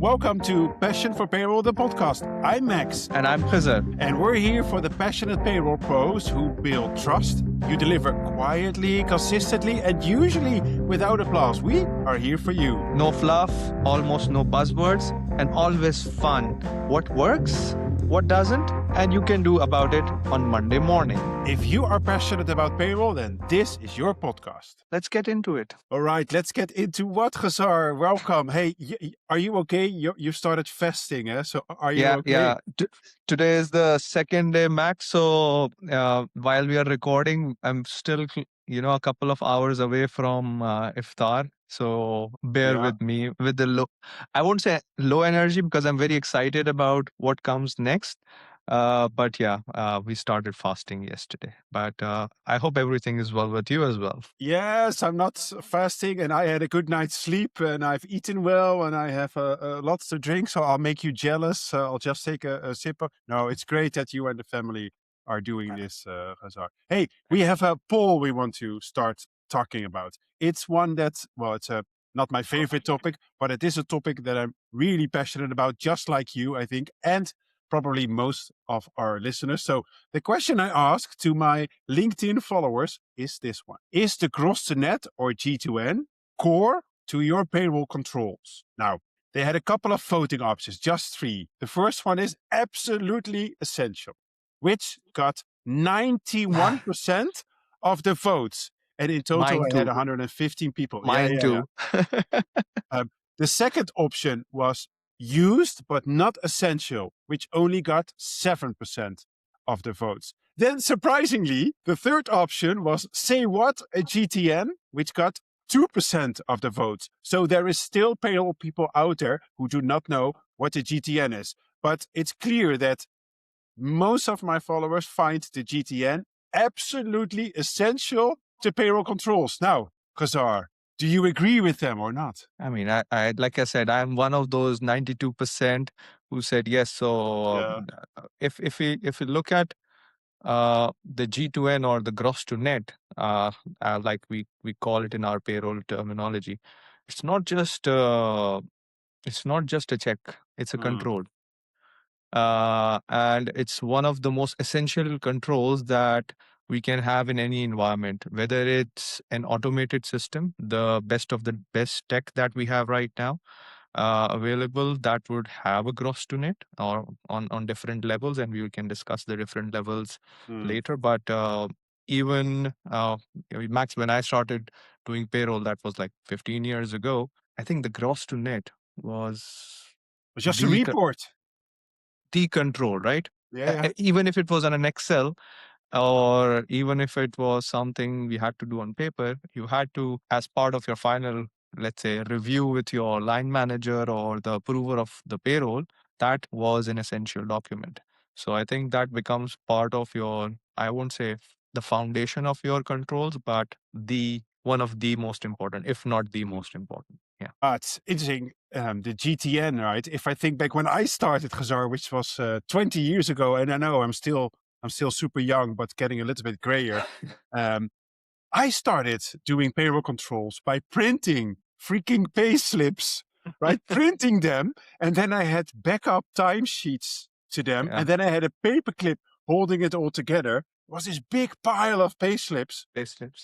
Welcome to Passion for Payroll, the podcast. I'm Max. And I'm Khizar. And we're here for the passionate payroll pros who build trust. You deliver quietly, consistently, and usually without applause. We are here for you. No fluff, almost no buzzwords, and always fun. What works, what doesn't, and you can do about it on Monday morning. If you are passionate about payroll, then this is your podcast. Let's get into it. All right, let's get into what, Khizar. Welcome. Hey, are you okay? You started fasting, eh? So are you okay? Yeah. Today is the second day, Max. So while we are recording, I'm still, a couple of hours away from iftar. So bear with me with the low. I won't say low energy because I'm very excited about what comes next. But we started fasting yesterday. But I hope everything is well with you as well. Yes, I'm not fasting, and I had a good night's sleep, and I've eaten well, and I have lots to drink, so I'll make you jealous. I'll just take a sip. No, it's great that you and the family are doing this, Khizar. Hey, we have a poll we want to start talking about. It's one that's, it's not my favorite topic, but it is a topic that I'm really passionate about, just like you, I think, and probably most of our listeners. So the question I ask to my LinkedIn followers is this one. Is the gross to net, or G2N, core to your payroll controls? Now, they had a couple of voting options, just 3. The first one is absolutely essential, which got 91% of the votes. And in total, Mine I too. had 115 people. Mine too. The second option was used but not essential, which only got 7% of the votes. Then, surprisingly, the third option was say what, a GTN, which got 2% of the votes. So there is still payroll people out there who do not know what a GTN is. But it's clear that most of my followers find the GTN absolutely essential to payroll controls. Now, Khizar, do you agree with them or not? I mean, I like I said, I'm one of those 92% who said yes. So if we look at the G2N, or the gross to net, like we call it in our payroll terminology, it's not just a check; it's a control. And it's one of the most essential controls that we can have in any environment, whether it's an automated system, the best of the best tech that we have right now available, that would have a gross to net, or on different levels, and we can discuss the different levels later. But even Max, when I started doing payroll, that was like 15 years ago, I think the gross to net was just a report. The control, right? Yeah. Even if it was on an Excel, or even if it was something we had to do on paper, you had to, as part of your final, let's say, review with your line manager or the approver of the payroll, that was an essential document. So I think that becomes part of your, I won't say the foundation of your controls, but one of the most important, if not the most important. Yeah. It's interesting, the GTN, right? If I think back when I started Khizar, which was 20 years ago, and I know I'm still super young, but getting a little bit grayer. I started doing payroll controls by printing freaking pay slips, right? Printing them, and then I had backup timesheets to them, and then I had a paperclip holding it all together. It was this big pile of pay slips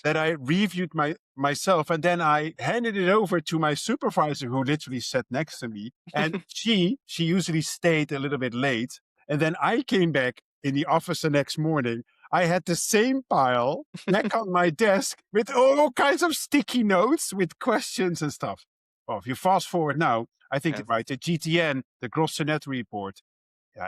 that I reviewed myself, and then I handed it over to my supervisor, who literally sat next to me, and she usually stayed a little bit late, and then I came back in the office the next morning. I had the same pile back on my desk with all kinds of sticky notes with questions and stuff. Well, if you fast forward now, I think, right, the GTN, the gross to net report,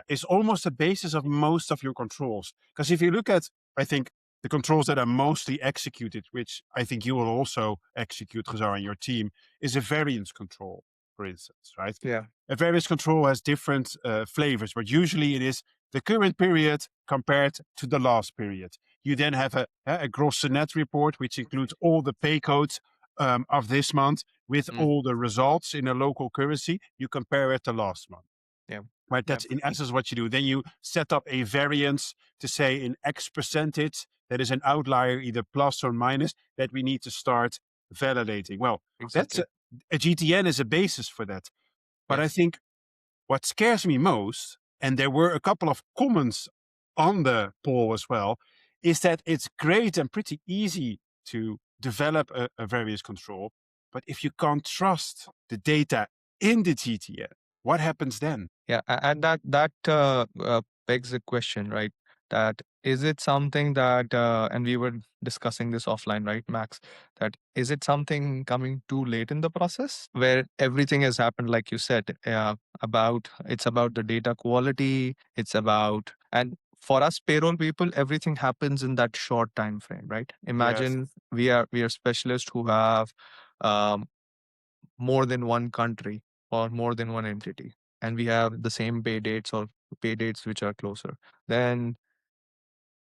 is almost the basis of most of your controls. Because if you look at, I think, the controls that are mostly executed, which I think you will also execute, Khizar, and your team, is a variance control, for instance, right? Yeah. A variance control has different flavors, but usually it is the current period compared to the last period. You then have a gross to net report, which includes all the pay codes of this month with all the results in a local currency. You compare it to last month. Yeah. Right, that's in essence what you do. Then you set up a variance to say in X percentage, that is an outlier, either plus or minus, that we need to start validating. Well, that's a GTN is a basis for that. But I Yes. think what scares me most, and there were a couple of comments on the poll as well, is that it's great and pretty easy to develop a various control. But if you can't trust the data in the GTN, what happens then? Yeah, and that begs the question, right? That is it something that, and we were discussing this offline, right, Max? That is it something coming too late in the process where everything has happened, like you said, about it's about the data quality, it's about, and for us payroll people, everything happens in that short time frame, right? Yes. Imagine we are specialists who have um, more than one country or more than one entity, and we have the same pay dates or pay dates which are closer, then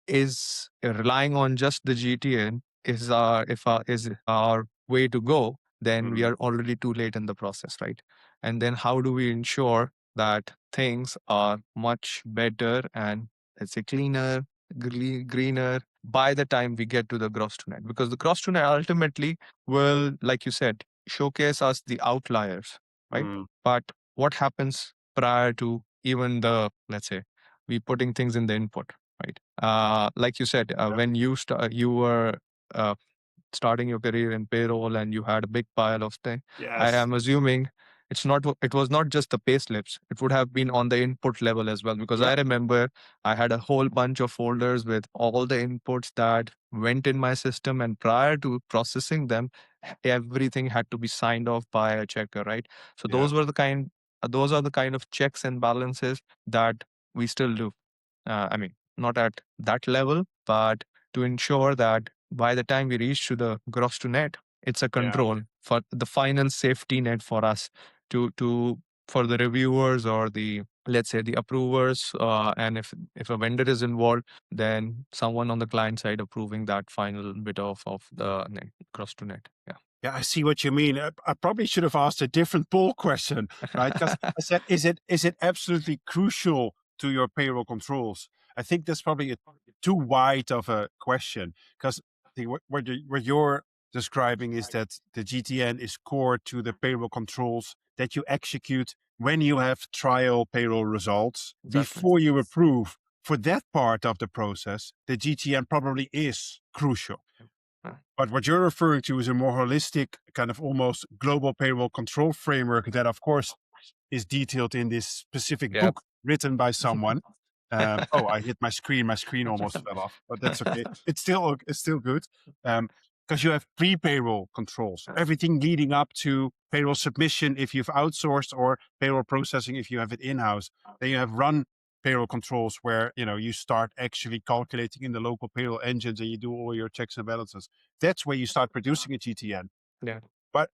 is relying on just the GTN is our way to go, then we Mm, are already too late in the process, right? And then how do we ensure that things are much better and, let's say, cleaner, greener by the time we get to the gross to net? Because the gross to net ultimately will, like you said, showcase us the outliers, right? mm, But what happens prior to even the, let's say, we putting things in the input, right? Like you said, yeah. when you were uh, starting your career in payroll and you had a big pile of things, I Yes. am assuming it was not just the pay slips. It would have been on the input level as well, because Yeah. I remember I had a whole bunch of folders with all the inputs that went in my system, and prior to processing them, everything had to be signed off by a checker, right? So Yeah. those are the kind of checks and balances that we still do. I mean, not at that level, but to ensure that by the time we reach to the gross to net, it's a Yeah. control for the final safety net for us to for the reviewers or the, let's say, the approvers, and if a vendor is involved, then someone on the client side approving that final bit of the net, gross to net. Yeah, I see what you mean. I probably should have asked a different poll question, right? Because Yeah. I said, is it absolutely crucial to your payroll controls? I think that's probably too wide of a question, because what you're describing is that the GTN is core to the payroll controls that you execute when you have trial payroll results Exactly. before you approve. For that part of the process, the GTN probably is crucial. Yeah. But what you're referring to is a more holistic, kind of almost global payroll control framework that, of course, is detailed in this specific Yep. book written by someone. Oh, I hit my screen. My screen almost fell off, but that's okay. It's still good. Because you have pre-payroll controls, everything leading up to payroll submission if you've outsourced, or payroll processing if you have it in-house. Then you have run payroll controls where you start actually calculating in the local payroll engines and you do all your checks and balances. That's where you start producing a GTN. Yeah. But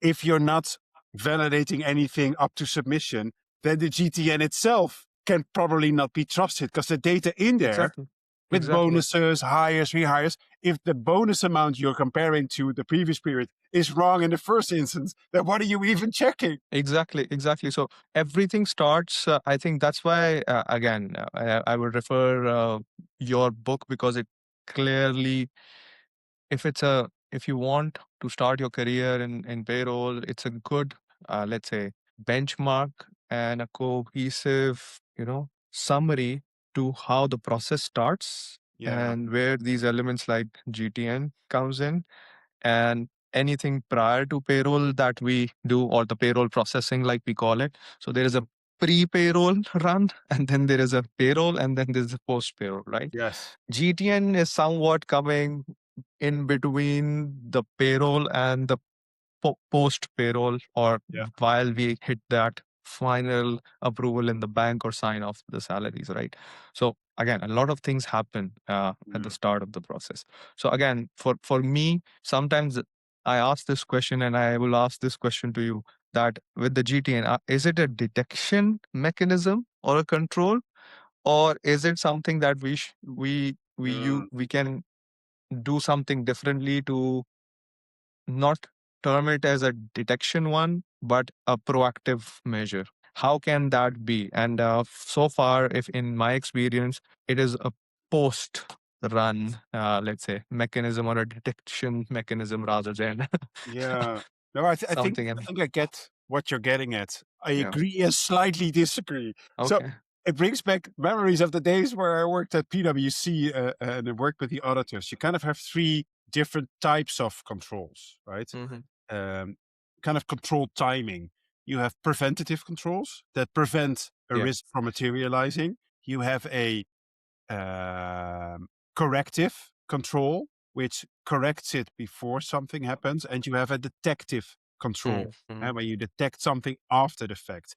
if you're not validating anything up to submission, then the GTN itself can probably not be trusted, because the data in there Exactly. with Exactly. bonuses, hires, rehires, if the bonus amount you're comparing to the previous period is wrong in the first instance, then what are you even checking? Exactly, exactly. So everything starts. I think that's why, again, I would refer your book, because it clearly, if you want to start your career in payroll, it's a good, let's say, benchmark and a cohesive, summary to how the process starts Yeah. and where these elements like GTN comes in, and anything prior to payroll that we do, or the payroll processing like we call it. So there is a pre-payroll run, and then there is a payroll, and then there's a post-payroll, right? Yes. GTN is somewhat coming in between the payroll and the post payroll, or Yeah. while we hit that final approval in the bank or sign off the salaries, right? So again, a lot of things happen at the Mm. start of the process. So again, for me, sometimes I ask this question, and I will ask this question to you, that with the GTN, is it a detection mechanism or a control, or is it something that Mm. we can do something differently to not term it as a detection one, but a proactive measure? How can that be? And so far, if in my experience, it is a post run, let's say, mechanism, or a detection mechanism rather than Yeah. No, I something think else. I get what you're getting at. I Yeah. agree and slightly disagree. So Okay. it brings back memories of the days where I worked at PwC and I worked with the auditors. You kind of have three different types of controls, right? Hmm. Kind of control timing. You have preventative controls that prevent a Yeah. risk from materializing. You have a um, corrective control, which corrects it before something happens. And you have a detective control, Mm-hmm. where you detect something after the fact.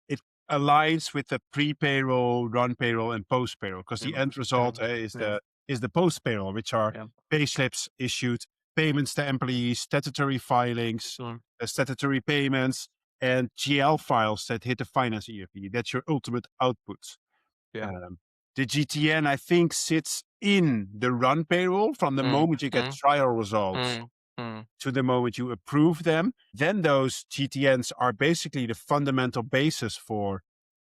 It aligns with the pre-payroll, run payroll, and post-payroll, because the Yeah. end result Yeah. is the post-payroll, which are Yeah. pay slips issued, payments to employees, statutory filings, Sure. statutory payments, and GL files that hit the finance ERP. That's your ultimate output. Yeah. Um, the GTN, I think, sits in the run payroll from the Mm, moment you get mm, trial results mm, mm. to the moment you approve them. Then those GTNs are basically the fundamental basis for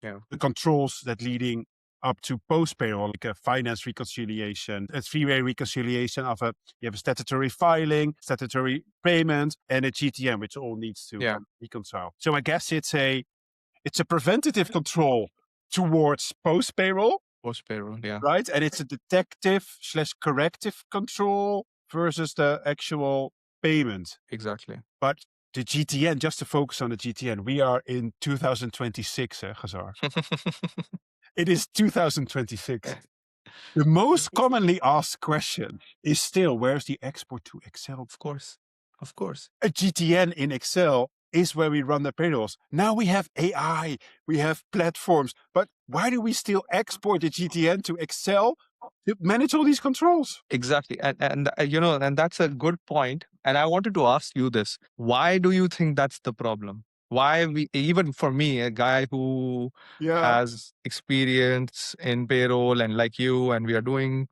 Yeah. the controls that leading up to post payroll, like a finance reconciliation, a three-way reconciliation of you have a statutory filing, statutory payment, and a GTN, which all needs to Yeah. reconcile. So I guess it's a preventative control towards post payroll, Post payroll. Yeah. right? And it's a detective slash corrective control versus the actual payment. Exactly. But the GTN, just to focus on the GTN, we are in 2026, Khazar. It is 2026. The most commonly asked question is still, where's the export to Excel? Of course. Of course. A GTN in Excel is where we run the payrolls. Now we have AI, we have platforms, but why do we still export the GTN to Excel to manage all these controls? Exactly. And that's a good point. And I wanted to ask you this. Why do you think that's the problem? Why even for me, a guy who Yeah. has experience in payroll and like you, and we are doing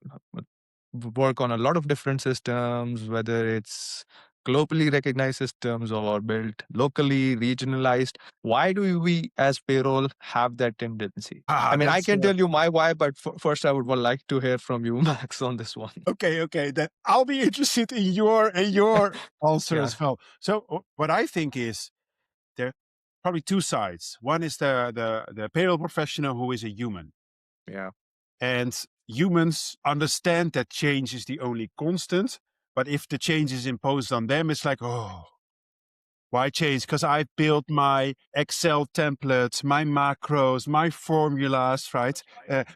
work on a lot of different systems, whether it's globally recognized systems or built locally, regionalized. Why do we as payroll have that tendency? I mean, I That's can tell you my why, but first I would like to hear from you, Max, on this one. okay. Okay, then I'll be interested in your answer Yeah, as well. So what I think is there are probably two sides. One is the payroll professional who is a human, yeah. and humans understand that change is the only constant. But if the change is imposed on them, it's like, oh, why change? Because I've built my Excel templates, my macros, my formulas, right?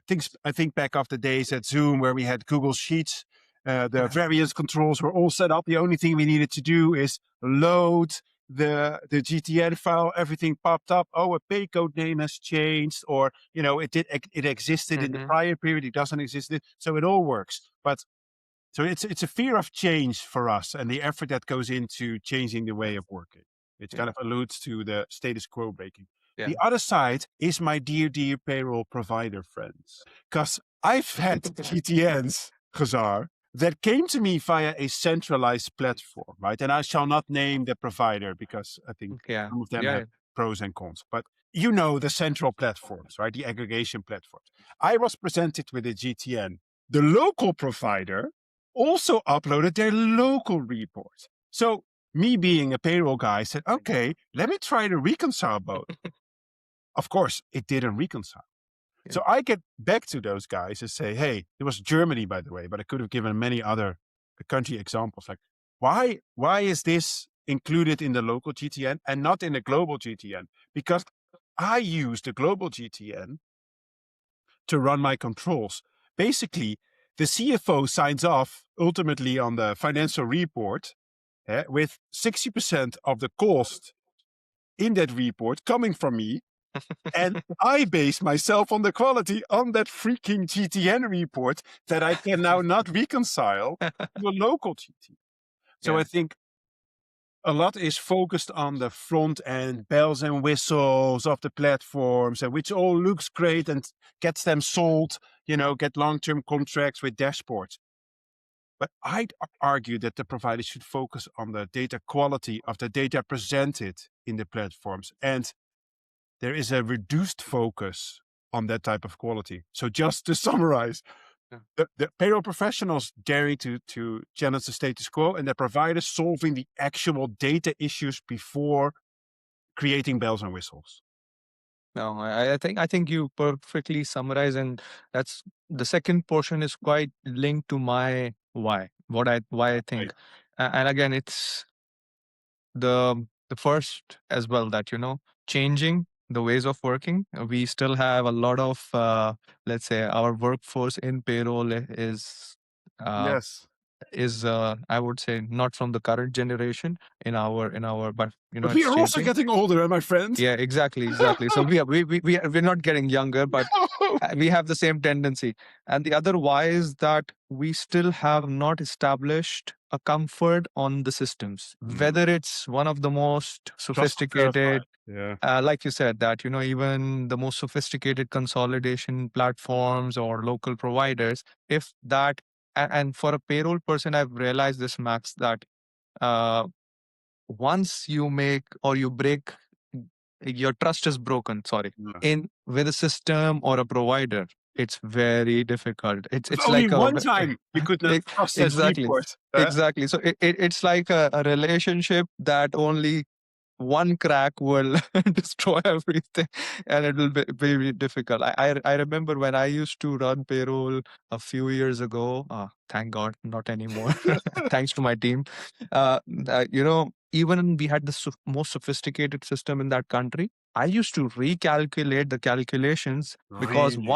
Things I think back of the days at Zoom where we had Google Sheets. The various controls were all set up. The only thing we needed to do is load the GTN file. Everything popped up. Oh, a pay code name has changed, or it existed in the Hmm. prior period. It doesn't exist. So it all works. But so it's a fear of change for us and the effort that goes into changing the way of working, which Yeah, kind of alludes to the status quo breaking. yeah. The other side is my dear payroll provider friends. Because I've had GTNs, Khazar, that came to me via a centralized platform, right? And I shall not name the provider because I think Yeah, some of them have yeah. pros and cons. But you know the central platforms, right? The aggregation platforms. I was presented with a GTN. The local provider also uploaded their local report. So me being a payroll guy said, okay, let me try to reconcile both. Of course, it didn't reconcile. Yeah. So I get back to those guys and say, hey, it was Germany, by the way, but I could have given many other country examples. Like, why is this included in the local GTN and not in the global GTN? Because I use the global GTN to run my controls. Basically, the CFO signs off ultimately on the financial report with 60% of the cost in that report coming from me. And I base myself on the quality on that freaking GTN report that I can now not reconcile to a local GTN. So Yeah. I think a lot is focused on the front end bells and whistles of the platforms, and which all looks great and gets them sold, get long-term contracts with dashboards. But I'd argue that the provider should focus on the data quality of the data presented in the platforms. And there is a reduced focus on that type of quality. So just to summarize, Yeah. the payroll professionals daring to challenge the status quo, and the providers solving the actual data issues before creating bells and whistles. No, I think you perfectly summarize, and that's the second portion is quite linked to my why. Why I Right. think, and again, it's the first as well, that changing the ways of working. We still have a lot of let's say our workforce in payroll uh, Yes. I would say not from the current generation in our but But we it's are also changing. getting older, my friend. Yeah, exactly. So we're not getting younger, but we have the same tendency. And the other why is that we still have not established a comfort on the systems, Mm. whether it's one of the most Trust and verify. sophisticated, Yeah. like you said, that even the most sophisticated consolidation platforms or local providers, if that and for a payroll person, I've realized this, Max, that uh, once you make or you break, your trust is broken, sorry, Yeah. in with a system or a provider, it's very difficult. it's With it's only like one time you could not e- process exactly, report. exactly. So it's like a relationship that only one crack will destroy everything, and it will be very difficult. I remember when I used to run payroll a few years ago. Thank God, not anymore. Thanks to my team. Even we had the most sophisticated system in that country. I used to recalculate the calculations because Really?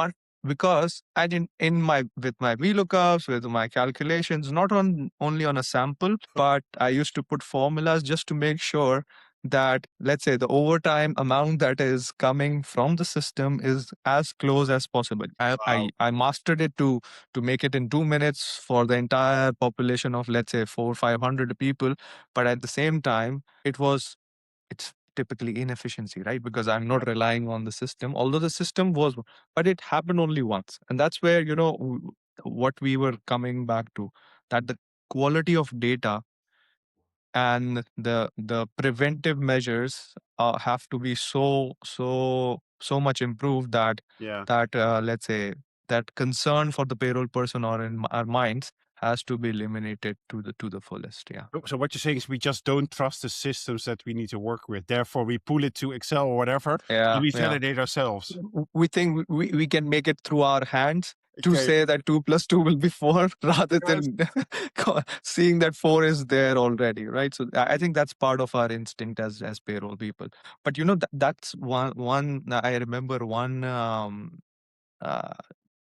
I didn't in my with my VLOOKUPs, with my calculations, not on only on a sample, but I used to put formulas just to make sure that, let's say, the overtime amount that is coming from the system is as close as possible. I Wow. I, I mastered it to make it in 2 minutes for the entire population of, let's say, 400-500 people. But at the same time, it's typically inefficiency, right? Because I'm not relying on the system, although the system was, but it happened only once, and that's where what we were coming back to, that the quality of data and the preventive measures have to be so much improved that Yeah. let's say that concern for the payroll person or in our minds has to be eliminated to the fullest. Yeah. So what you're saying is we just don't trust the systems that we need to work with. Therefore, we pull it to Excel or whatever, and Yeah, we yeah. validate ourselves. We think we can make it through our hands to Okay. say that 2 plus 2 will be 4 rather Yes. than seeing that 4 is there already, right? So I think that's part of our instinct as payroll people. But that's one I remember one uh,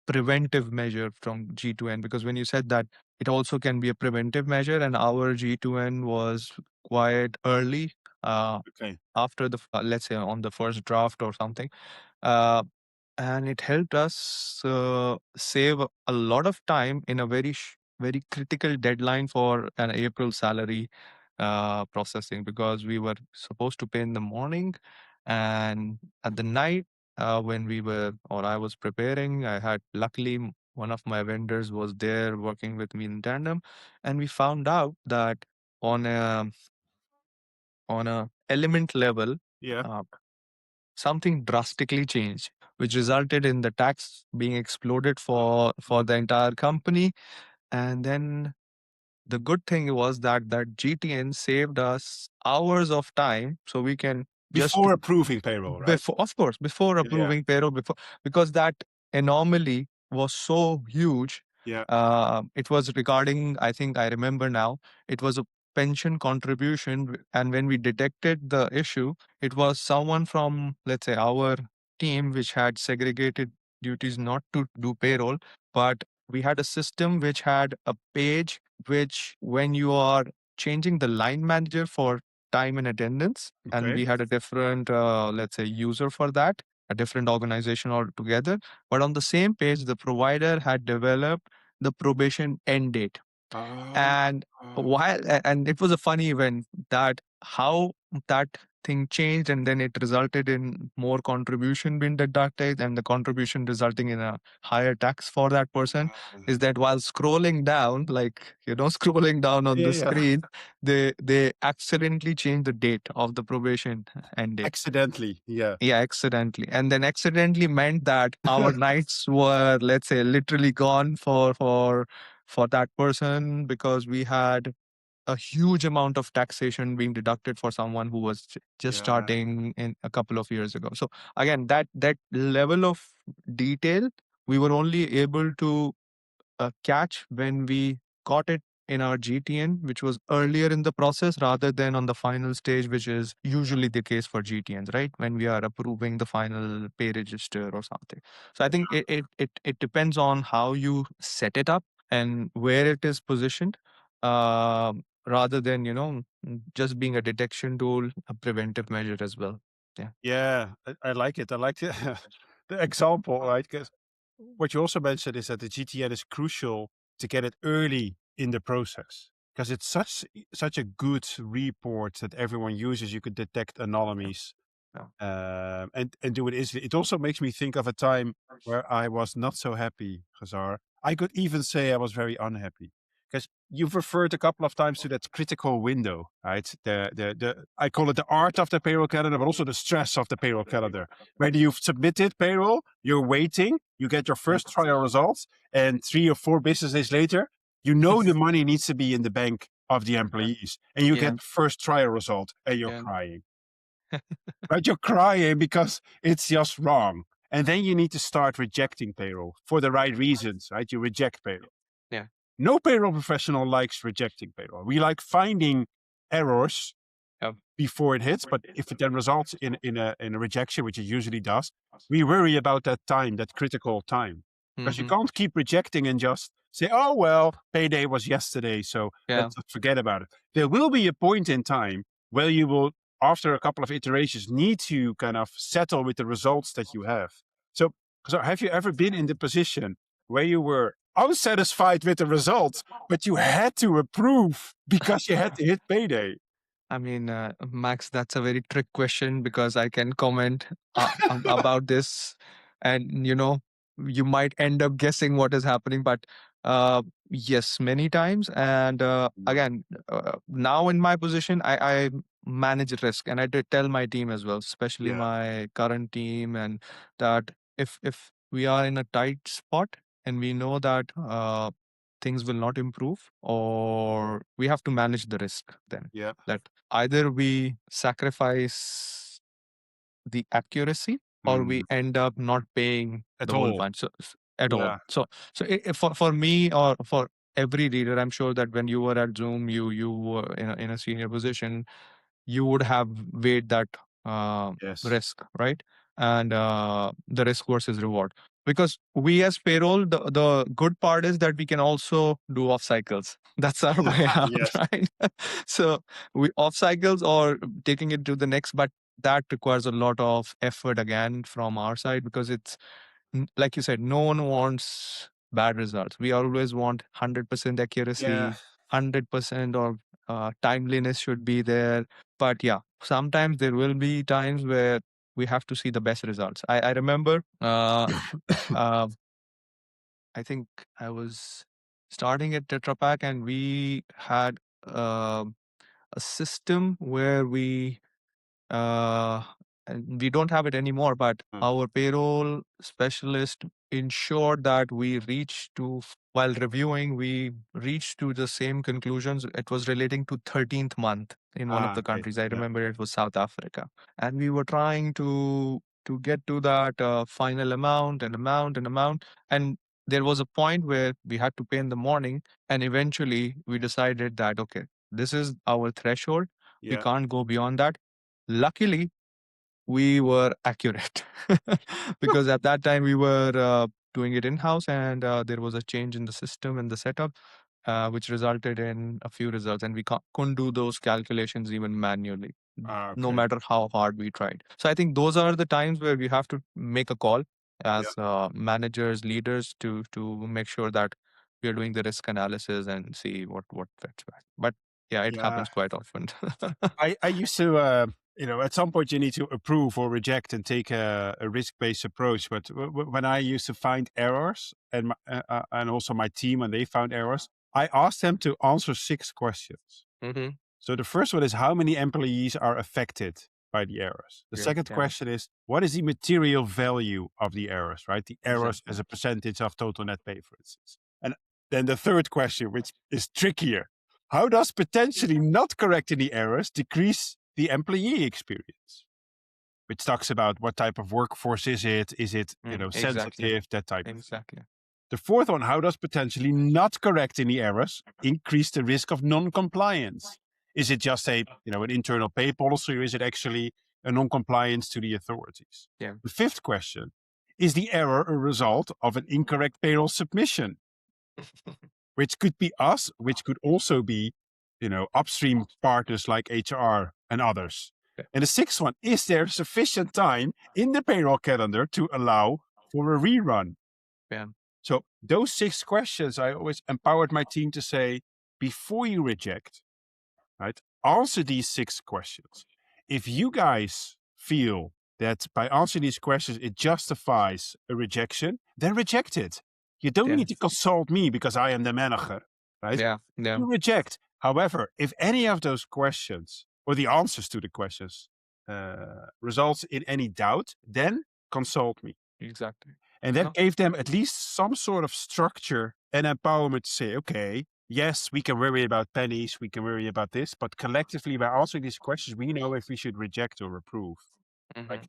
preventive measure from G2N, because when you said that it also can be a preventive measure, and our G2N was quite early, Okay. after let's say on the first draft or something, uh, and it helped us save a lot of time in a very critical deadline for an April salary processing, because we were supposed to pay in the morning, and at the night, when we were or I was preparing, I had luckily one of my vendors was there working with me in tandem, and we found out that on a element level, Yeah. uh, something drastically changed, which resulted in the tax being exploded for the entire company. And then the good thing was that GTN saved us hours of time, so we can just Before approving payroll, right? before, of course, before Yeah. approving payroll, because that anomaly was so huge. Yeah. It was regarding, I think I remember now, it was a pension contribution. And when we detected the issue, it was someone from, let's say, our team, which had segregated duties not to do payroll, but we had a system which had a page which, when you are changing the line manager for time and attendance, and Okay. we had a different, let's say, user for that, a different organization altogether. But on the same page, the provider had developed the probation end date. Uh, And uh, and it was a funny event, that how that thing changed, and then it resulted in more contribution being deducted, and the contribution resulting in a higher tax for that person, is that while scrolling down, like scrolling down on yeah. the Yeah. screen, they accidentally changed the date of the probation end date. Accidentally. Yeah. Yeah, accidentally. And then accidentally meant that our nights were, let's say, literally gone for that person, because we had a huge amount of taxation being deducted for someone who was just Yeah. starting in a couple of years ago. So again, that level of detail we were only able to catch when we got it in our GTN, which was earlier in the process rather than on the final stage, which is usually the case for GTNs, right? When we are approving the final pay register or something. So I think it depends on how you set it up and where it is positioned, rather than, just being a detection tool, a preventive measure as well. Yeah. Yeah, I like it. I like the, the example, right? Because what you also mentioned is that the GTN is crucial to get it early in the process because it's such a good report that everyone uses. You could detect anomalies Yeah. and do it easily. It also makes me think of a time where I was not so happy, Khazar. I could even say I was very unhappy because you've referred a couple of times to that critical window, right? The I call it the art of the payroll calendar, but also the stress of the payroll calendar. When you've submitted payroll, you're waiting, you get your first trial results, and 3 or 4 business days later, you know the money needs to be in the bank of the employees, and you Yeah. get the first trial result, and you're Yeah. crying. Right? You're crying because it's just wrong. And then you need to start rejecting payroll for the right reasons, right? You reject payroll. Yeah. No payroll professional likes rejecting payroll. We like finding errors Yeah. before it hits, but if it then results in a rejection, which it usually does, we worry about that time, that critical time. Because you Hmm. can't keep rejecting and just say, oh well, payday was yesterday, so Yeah. let's just forget about it. There will be a point in time where you will, after a couple of iterations, need to kind of settle with the results that you have. So have you ever been in the position where you were unsatisfied with the results, but you had to approve because you had to hit payday? I mean, Max, that's a very trick question because I can comment about this, and you might end up guessing what is happening. But yes, many times, and Mm. again, now in my position, I manage risk, and I did tell my team as well, especially Yeah. my current team, and that if we are in a tight spot and we know that things will not improve, or we have to manage the risk, then Yeah. that either we sacrifice the accuracy or we Mm. end up not paying At the whole all. bunch, at all. Yeah. For me, or for every leader, I'm sure that when you were at Zoom, you were in a senior position, you would have weighed that uh, Yes. risk, right? And the risk versus reward. Because we as payroll, the good part is that we can also do off cycles. That's our way out, Yes. right? So we off cycles or taking it to the next, but that requires a lot of effort again from our side, because it's like you said, no one wants bad results. We always want 100% Yeah. accuracy, 100% of timeliness should be there. But yeah, sometimes there will be times where we have to see the best results. I remember, uh, I think I was starting at Tetra Pak, and we had a system where uh, and we don't have it anymore, but Mm. our payroll specialist ensured that we reached to, while reviewing, we reached to the same conclusions. It was relating to 13th month in one of Ah, the okay. countries. I Yeah. remember it was South Africa. And we were trying to get to that final amount and amount and amount. And there was a point where we had to pay in the morning. And eventually we decided that, okay, this is our threshold. We Yeah. can't go beyond that. Luckily, we were accurate because at that time we were doing it in house, and there was a change in the system and the setup, which resulted in a few results, and we couldn't do those calculations even manually, Ah, no okay. matter how hard we tried. So I think those are the times where we have to make a call Yeah. as managers, leaders, to make sure that we are doing the risk analysis and see what fits back. But yeah, it Yeah. happens quite often. I used to, at some point you need to approve or reject and take a risk-based approach. But when I used to find errors and also my team, when they found errors, I asked them to answer 6 questions. Hmm. So the first one is how many employees are affected by the errors? The Yeah, second yeah, question is what is the material value of the errors, right? The errors exactly. as a percentage of total net pay, for instance. And then the third question, which is trickier. how does potentially not correcting the errors decrease the employee experience? Which talks about what type of workforce is it? Is it, Exactly. sensitive, that type of. Exactly. The fourth one, how does potentially not correcting the errors increase the risk of non-compliance? Is it just an internal pay policy, or is it actually a non-compliance to the authorities? Yeah. The fifth question, is the error a result of an incorrect payroll submission? Which could be us, which could also be, upstream partners like HR and others. Yeah. And the sixth one, is there sufficient time in the payroll calendar to allow for a rerun? Yeah. So those 6 questions, I always empowered my team to say, before you reject, right, answer these 6 questions. If you guys feel that by answering these questions, it justifies a rejection, then reject it. You don't need to consult me because I am the manager, right? Yeah. Yeah. You reject. However, if any of those questions or the answers to the questions results in any doubt, then consult me. Exactly. And that gave them at least some sort of structure and empowerment to say, okay, yes, we can worry about pennies, we can worry about this, but collectively by answering these questions, we know if we should reject or approve. Like,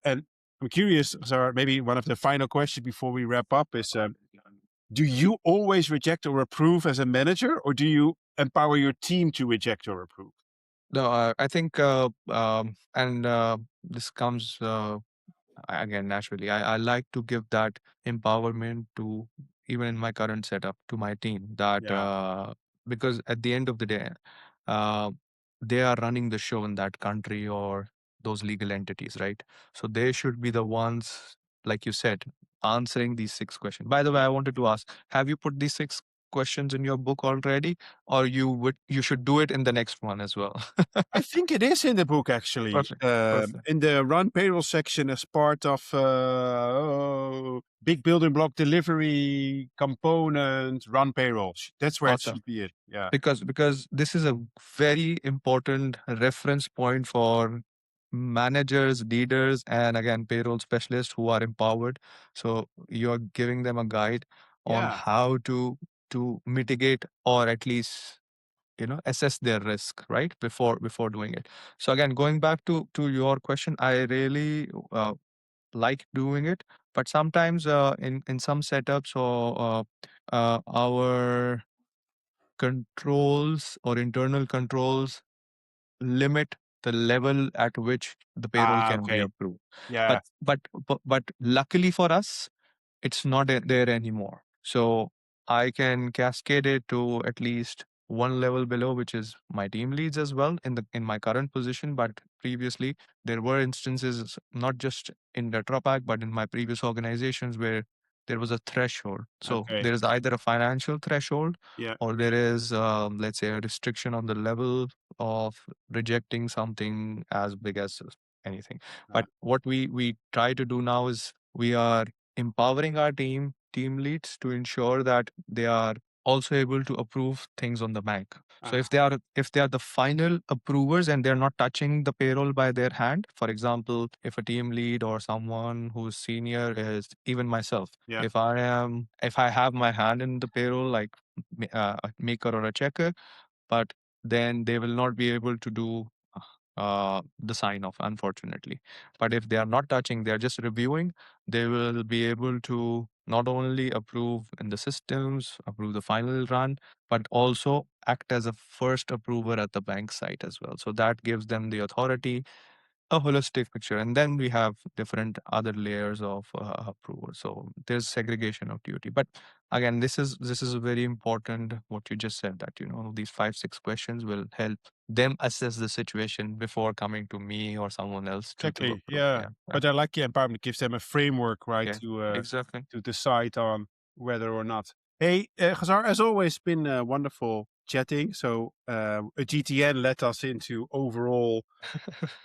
and I'm curious, Khizar, maybe one of the final questions before we wrap up is, do you always reject or approve as a manager, or do you empower your team to reject or approve? No, I think, this comes again naturally. I like to give that empowerment to, even in my current setup, to my team. That because at the end of the day, uh, they are running the show in that country or those legal entities, right? So they should be the ones, like you said, answering these 6 questions. By the way, I wanted to ask: have you put these 6 questions in your book already, or you should do it in the next one as well? I think it is in the book, actually. Perfect. Perfect. In the run payroll section as part of big building block delivery component, run payroll. That's where Awesome. it should be it. Yeah. Because this is a very important reference point for managers, leaders, and again payroll specialists who are empowered. So you're giving them a guide on Yeah. how to mitigate, or at least assess their risk, right, before doing it. So again, going back to your question, I really like doing it, but sometimes in some setups, or our controls or internal controls limit the level at which the payroll can be Okay. approved. Yeah. But luckily for us, it's not there anymore. So I can cascade it to at least one level below, which is my team leads as well in my current position. But previously, there were instances, not just in Retropack, but in my previous organizations, where there was a threshold. So Okay. there is either a financial threshold, Yeah. or there is, let's say, a restriction on the level of rejecting something as big as anything. But what we try to do now is we are empowering our team leads to ensure that they are also able to approve things on the bank. So if they are the final approvers and they're not touching the payroll by their hand, for example, if a team lead or someone who's senior, is even myself, Yeah. if I have my hand in the payroll, like a maker or a checker, but then they will not be able to do the sign off, unfortunately. But if they are not touching, they are just reviewing, they will be able to not only approve in the systems, approve the final run, but also act as a first approver at the bank site as well. So that gives them the authority, a holistic picture. And then we have different other layers of approval. So there's segregation of duty. But again, this is very important what you just said, that these 5-6 questions will help them assess the situation before coming to me or someone else to Exactly. approve. Yeah. But I like the empowerment. It gives them a framework, right, Exactly. to decide on whether or not. Hey, Khizar, as always, been wonderful chatting. So a GTN led us into overall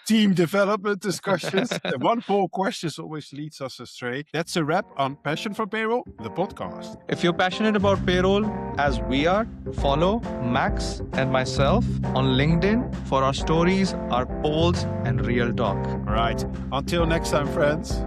team development discussions. The one poll questions always leads us astray. That's a wrap on Passion for Payroll, the podcast. If you're passionate about payroll, as we are, follow Max and myself on LinkedIn for our stories, our polls, and real talk. All right. Until next time, friends.